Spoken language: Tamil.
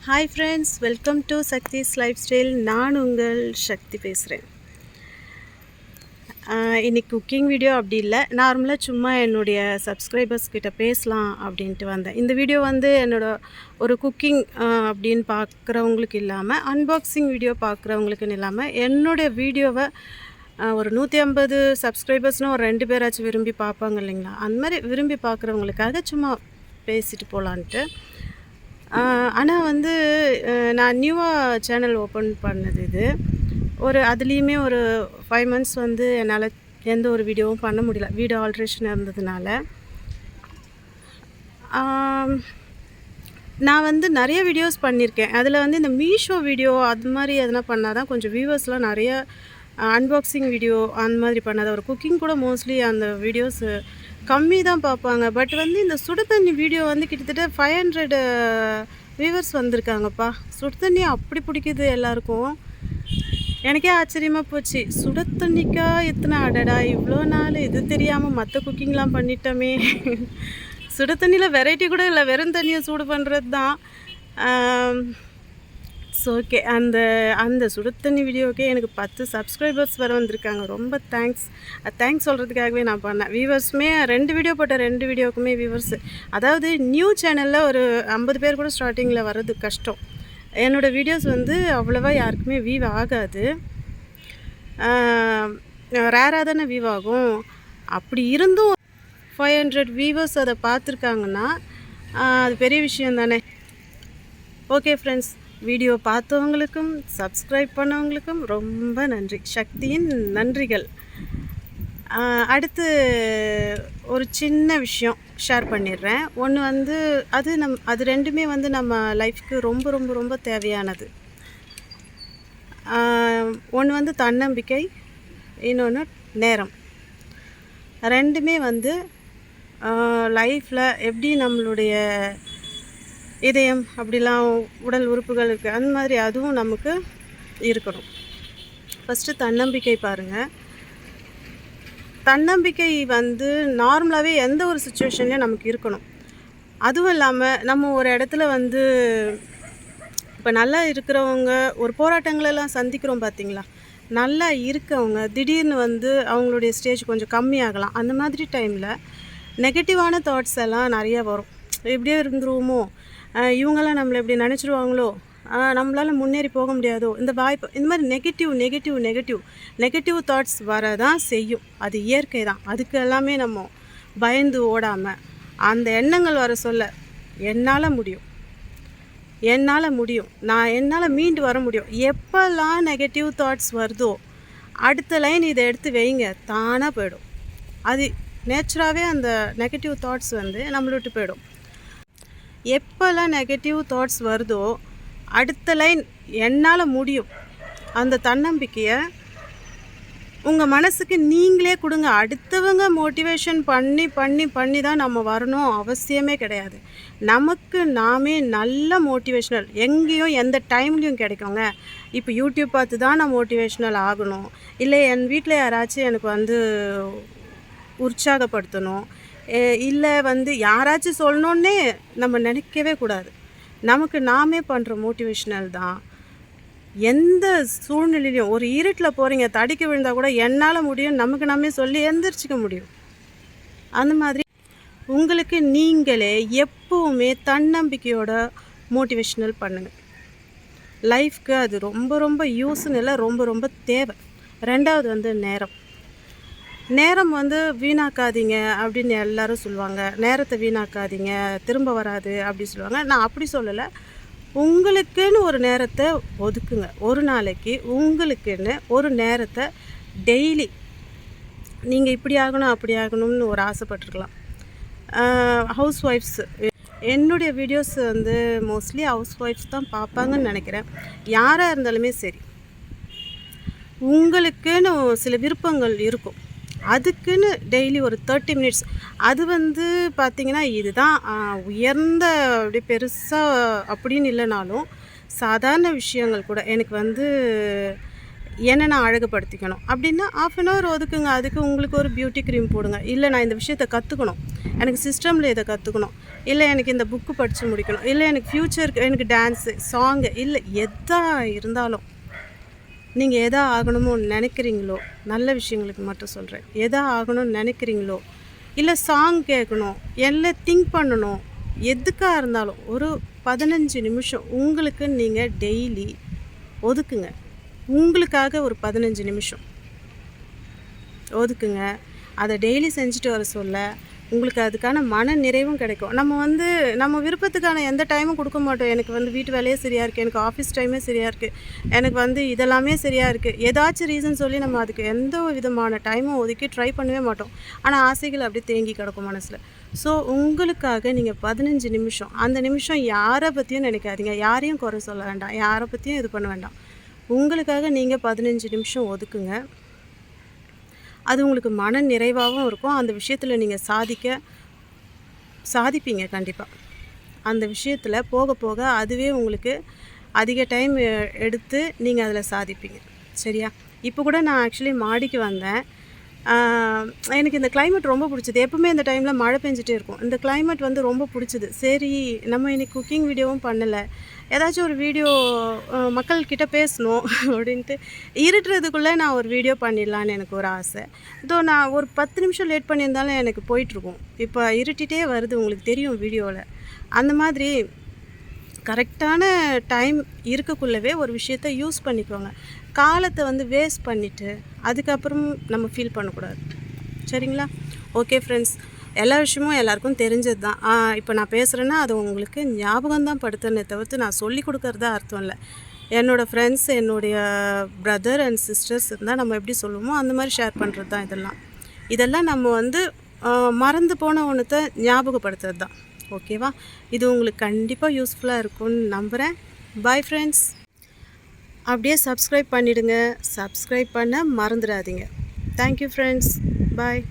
Hi friends, welcome to Shakti's life style. நான் உங்கள் சக்தி பேசுகிறேன். இன்றைக்கி குக்கிங் வீடியோ அப்படி இல்லை, நார்மலாக சும்மா என்னுடைய சப்ஸ்கிரைபர்ஸ் கிட்ட பேசலாம் அப்படின்ட்டு வந்தேன். இந்த வீடியோ வந்து ஒரு குக்கிங் அப்படின்னு பார்க்குறவங்களுக்கு இல்லாமல், அன்பாக்சிங் வீடியோ பார்க்குறவங்களுக்குன்னு இல்லாமல், என்னுடைய வீடியோவை ஒரு 150 சப்ஸ்கிரைபர்ஸ்னால் ஒரு 2 பேராச்சும் விரும்பி பார்ப்பாங்க இல்லைங்களா, அந்த மாதிரி விரும்பி பார்க்குறவங்களுக்காக சும்மா பேசிட்டு போகலான்ட்டு. ஆனால் வந்து நான் நியூவாக சேனல் ஓப்பன் பண்ணது இது. அதுலேயுமே ஒரு 5 months வந்து என்னால் எந்த ஒரு வீடியோவும் பண்ண முடியல, வீடியோ ஆல்ட்ரேஷன் இருந்ததுனால. நான் வந்து நிறைய வீடியோஸ் பண்ணியிருக்கேன். அதில் வந்து இந்த மீஷோ வீடியோ அது மாதிரி எதனா பண்ணால் தான் கொஞ்சம் வியூவர்ஸ்லாம் நிறைய அன்பாக்சிங் வீடியோ அந்த மாதிரி பண்ணாத, ஒரு குக்கிங் கூட மோஸ்ட்லி அந்த வீடியோஸ் கம்மி தான் பார்ப்பாங்க. பட் வந்து இந்த சுடு தண்ணி வீடியோ வந்து கிட்டத்தட்ட 500 வியூவர்ஸ் வந்திருக்காங்கப்பா. சுடு தண்ணி அப்படி பிடிக்குது எல்லாருக்கும். எனக்கே ஆச்சரியமாக போச்சு, சுடு தண்ணிக்கா எத்தனை அடடா இவ்வளோ நாள் இது தெரியாமல் மற்ற குக்கிங்லாம் பண்ணிட்டோமே. சுடு தண்ணியில் வெரைட்டி கூட இல்லை, வெறும் தண்ணியை சூடு பண்ணுறது தான். ஸோ ஓகே, அந்த சுடு தண்ணி வீடியோக்கே எனக்கு 10 சப்ஸ்கிரைபர்ஸ் வர வந்திருக்காங்க. ரொம்ப தேங்க்ஸ் சொல்கிறதுக்காகவே நான் பண்ணேன். வியூவர்ஸுமே 2 வீடியோ போட்ட 2 வீடியோக்குமே வியூவர்ஸ், அதாவது நியூ சேனலில் ஒரு 50 பேர் கூட ஸ்டார்டிங்கில் வர்றது கஷ்டம். என்னோடய வீடியோஸ் வந்து அவ்வளோவா யாருக்குமே வியூ ஆகாது, ரேராக தானே வியூ ஆகும். அப்படி இருந்தும் 500 வியூவர்ஸ் அதை பார்த்துருக்காங்கன்னா அது பெரிய விஷயம் தானே. ஓகே ஃப்ரெண்ட்ஸ், வீடியோ பார்த்தவங்களுக்கும் சப்ஸ்கிரைப் பண்ணவங்களுக்கும் ரொம்ப நன்றி, சக்தியின் நன்றிகள். அடுத்து ஒரு சின்ன விஷயம் ஷேர் பண்ணிடுறேன். ஒன்று வந்து அது ரெண்டுமே வந்து நம்ம லைஃப்க்கு ரொம்ப ரொம்ப ரொம்ப தேவையானது. ஒன்று வந்து தன்னம்பிக்கை, இன்னொன்று நேரம். ரெண்டுமே வந்து லைஃப்பில் எப்படி நம்மளுடைய இதயம் அப்படிலாம் உடல் உறுப்புகள் இருக்குது, அந்த மாதிரி அதுவும் நமக்கு இருக்கணும். ஃபஸ்ட்டு தன்னம்பிக்கை பாருங்கள். தன்னம்பிக்கை வந்து நார்மலாகவே எந்த ஒரு சுச்சுவேஷன்லேயும் நமக்கு இருக்கணும். அதுவும் இல்லாமல் நம்ம ஒரு இடத்துல வந்து இப்போ நல்லா இருக்கிறவங்க ஒரு போராட்டங்களெல்லாம் சந்திக்கிறோம் பார்த்தீங்களா, நல்லா இருக்கவங்க திடீர்னு வந்து அவங்களுடைய ஸ்டேஜ் கொஞ்சம் கம்மியாகலாம். அந்த மாதிரி டைமில் நெகட்டிவான தாட்ஸ் எல்லாம் நிறைய வரும். எப்படியோ இருந்துருவோமோ, இவங்கெல்லாம் நம்மளை எப்படி நினச்சிடுவாங்களோ, நம்மளால் முன்னேறி போக முடியாதோ, இந்த மாதிரி நெகட்டிவ் தாட்ஸ் வரதான் செய்யும். அது இயற்கை தான். அதுக்கு எல்லாமே நம்ம பயந்து ஓடாமல் அந்த எண்ணங்கள் வர சொல்ல என்னால் முடியும், என்னால் மீண்டு வர முடியும். எப்போல்லாம் நெகட்டிவ் தாட்ஸ் வருதோ அடுத்த லைன் இதை எடுத்து வைங்க, தானாக போயிடும். அது நேச்சராகவே அந்த நெகட்டிவ் தாட்ஸ் வந்து நம்மளை விட்டு போயிடும். எப்போல்லாம் நெகட்டிவ் தாட்ஸ் வருதோ அடுத்த லைன் என்னால் முடியும், அந்த தன்னம்பிக்கையை உங்கள் மனசுக்கு நீங்களே கொடுங்க. அடுத்தவங்க மோட்டிவேஷன் பண்ணி தான் நம்ம வரணும் அவசியமே கிடையாது. நமக்கு நாமே நல்ல மோட்டிவேஷ்னல் எங்கேயும் எந்த டைம்லேயும் கிடைக்குங்க. இப்போ யூடியூப் பார்த்து தான் நான் மோட்டிவேஷ்னல் ஆகணும், இல்லை என் வீட்டில் யாராச்சும் எனக்கு வந்து உற்சாகப்படுத்தணும், இல்லை வந்து யாராச்சும் சொல்லணுன்னே நம்ம நினைக்கவே கூடாது. நமக்கு நாமே பண்ணுற மோட்டிவேஷ்னல் தான். எந்த சூழ்நிலையிலையும் ஒரு இருட்டில் போகிறீங்க, தடிக்க விழுந்தால் கூட என்னால் முடியும் நமக்கு நாமே சொல்லி எந்திரிச்சிக்க முடியும். அந்த மாதிரி உங்களுக்கு நீங்களே எப்போவுமே தன்னம்பிக்கையோட மோட்டிவேஷ்னல் பண்ணுங்கள். லைஃப்க்கு அது ரொம்ப ரொம்ப யூஸ்ன்னு இல்லை, ரொம்ப ரொம்ப தேவை. ரெண்டாவது வந்து நேரம் வந்து வீணாக்காதீங்க அப்படின்னு எல்லாரும் சொல்லுவாங்க. நேரத்தை வீணாக்காதீங்க, திரும்ப வராது அப்படி சொல்லுவாங்க. நான் அப்படி சொல்லலை. உங்களுக்குன்னு ஒரு நேரத்தை ஒதுக்குங்க. ஒரு நாளைக்கு உங்களுக்குன்னு ஒரு நேரத்தை டெய்லி நீங்கள் இப்படி ஆகணும் அப்படி ஆகணும்னு ஒரு ஆசைப்பட்டுருக்கலாம். ஹவுஸ் ஒய்ஃப்ஸ் என்னுடைய வீடியோஸ் வந்து மோஸ்ட்லி ஹவுஸ் ஒய்ஃப்ஸ் தான் பார்ப்பாங்கன்னு நினைக்கிறேன். யாராக இருந்தாலுமே சரி, உங்களுக்குன்னு சில விருப்பங்கள் இருக்கும். அதுக்குன்னு டெய்லி ஒரு 30 minutes, அது வந்து பார்த்திங்கன்னா இதுதான் உயர்ந்த அப்படி பெருசாக அப்படின்னு இல்லைனாலும் சாதாரண விஷயங்கள் கூட எனக்கு வந்து என்ன நான் அழகுபடுத்திக்கணும் அப்படின்னா ஆஃப் அன் ஹவர் ஒதுக்குங்க. அதுக்கு உங்களுக்கு ஒரு பியூட்டி க்ரீம் போடுங்க. இல்லை நான் இந்த விஷயத்தை கற்றுக்கணும், எனக்கு சிஸ்டமில் இதை கற்றுக்கணும், இல்லை எனக்கு இந்த புக்கு படித்து முடிக்கணும், இல்லை எனக்கு ஃப்யூச்சருக்கு எனக்கு டான்ஸு சாங்கு, இல்லை எதா இருந்தாலும் நீங்கள் எதா ஆகணுமோ நினைக்கிறீங்களோ, நல்ல விஷயங்களுக்கு மட்டும் சொல்கிறேன், எதா ஆகணும்னு நினைக்கிறீங்களோ, இல்லை சாங் கேட்கணும், எல்லாம் திங்க் பண்ணணும், எதுக்காக இருந்தாலும் ஒரு 15 நிமிஷம் உங்களுக்கு நீங்கள் டெய்லி ஒதுக்குங்க. உங்களுக்காக ஒரு 15 நிமிஷம் ஒதுக்குங்க. அதை டெய்லி செஞ்சுட்டு வர சொல்ல உங்களுக்கு அதுக்கான மன நிறைவும் கிடைக்கும். நம்ம விருப்பத்துக்கான எந்த டைமும் கொடுக்க மாட்டோம். எனக்கு வீட்டு வேலையே சரியாக இருக்குது, எனக்கு ஆஃபீஸ் டைமே சரியாக இருக்குது, எனக்கு இதெல்லாமே சரியாக இருக்குது, ஏதாச்சும் ரீசன் சொல்லி நம்ம அதுக்கு எந்த விதமான டைமும் ஒதுக்கி ட்ரை பண்ணவே மாட்டோம். ஆனால் ஆசைகள் அப்படியே தேங்கி கிடக்கும் மனசில். ஸோ உங்களுக்காக நீங்கள் 15 நிமிஷம், அந்த நிமிஷம் யாரை பற்றியும் நினைக்காதீங்க, யாரையும் குறை சொல்ல வேண்டாம், யாரை பற்றியும் இது பண்ண வேண்டாம். உங்களுக்காக நீங்கள் 15 நிமிஷம் ஒதுக்குங்க. அது உங்களுக்கு மன நிறைவாகவும் இருக்கும். அந்த விஷயத்தில் நீங்கள் சாதிப்பீங்க கண்டிப்பாக. அந்த விஷயத்தில் போக போக அதுவே உங்களுக்கு அதிக டைம் எடுத்து நீங்கள் அதில் சாதிப்பீங்க. சரியா? இப்போ கூட நான் ஆக்சுவலி மாடிக்கு வந்தேன். எனக்கு இந்த கிளைமேட் ரொம்ப பிடிச்சிது. எப்பவுமே இந்த டைமில் மழை பெஞ்சிட்டே இருக்கும். இந்த கிளைமேட் ரொம்ப பிடிச்சிது. சரி நம்ம இன்றைக்கி குக்கிங் வீடியோவும் பண்ணலை, ஏதாச்சும் ஒரு வீடியோ மக்கள்கிட்ட பேசணும் அப்படின்ட்டு இருட்டுறதுக்குள்ளே நான் ஒரு வீடியோ பண்ணிடலான்னு எனக்கு ஒரு ஆசை. நான் ஒரு 10 நிமிஷம் லேட் பண்ணியிருந்தாலும் எனக்கு போயிட்டுருக்கும். இப்போ இருட்டிகிட்டே வருது, உங்களுக்கு தெரியும் வீடியோவில். அந்த மாதிரி கரெக்டான டைம் இருக்கக்குள்ளவே ஒரு விஷயத்தை யூஸ் பண்ணிக்கோங்க. காலத்தை வேஸ்ட் பண்ணிவிட்டு அதுக்கப்புறம் நம்ம ஃபீல் பண்ணக்கூடாது. சரிங்களா? ஓகே ஃப்ரெண்ட்ஸ், எல்லா விஷயமும் எல்லாருக்கும் தெரிஞ்சது தான். இப்போ நான் பேசுகிறேன்னா அது உங்களுக்கு ஞாபகம் தான் படுத்துறனே தவிர்த்து நான் சொல்லி கொடுக்கறதா அர்த்தம் இல்லை. என்னோடய ஃப்ரெண்ட்ஸ், என்னுடைய பிரதர் அண்ட் சிஸ்டர்ஸ் இருந்தால் நம்ம எப்படி சொல்லுவோமோ அந்த மாதிரி ஷேர் பண்ணுறது தான் இதெல்லாம் நம்ம மறந்து போன ஒன்றத்தை ஞாபகப்படுத்துறது தான். ஓகேவா? இது உங்களுக்கு கண்டிப்பாக யூஸ்ஃபுல்லாக இருக்கும்னு நம்புகிறேன். Bye friends. அப்படியே சப்ஸ்கிரைப் பண்ணிவிடுங்க. சப்ஸ்கிரைப் பண்ண மறந்துடாதீங்க. Thank you friends. பாய்.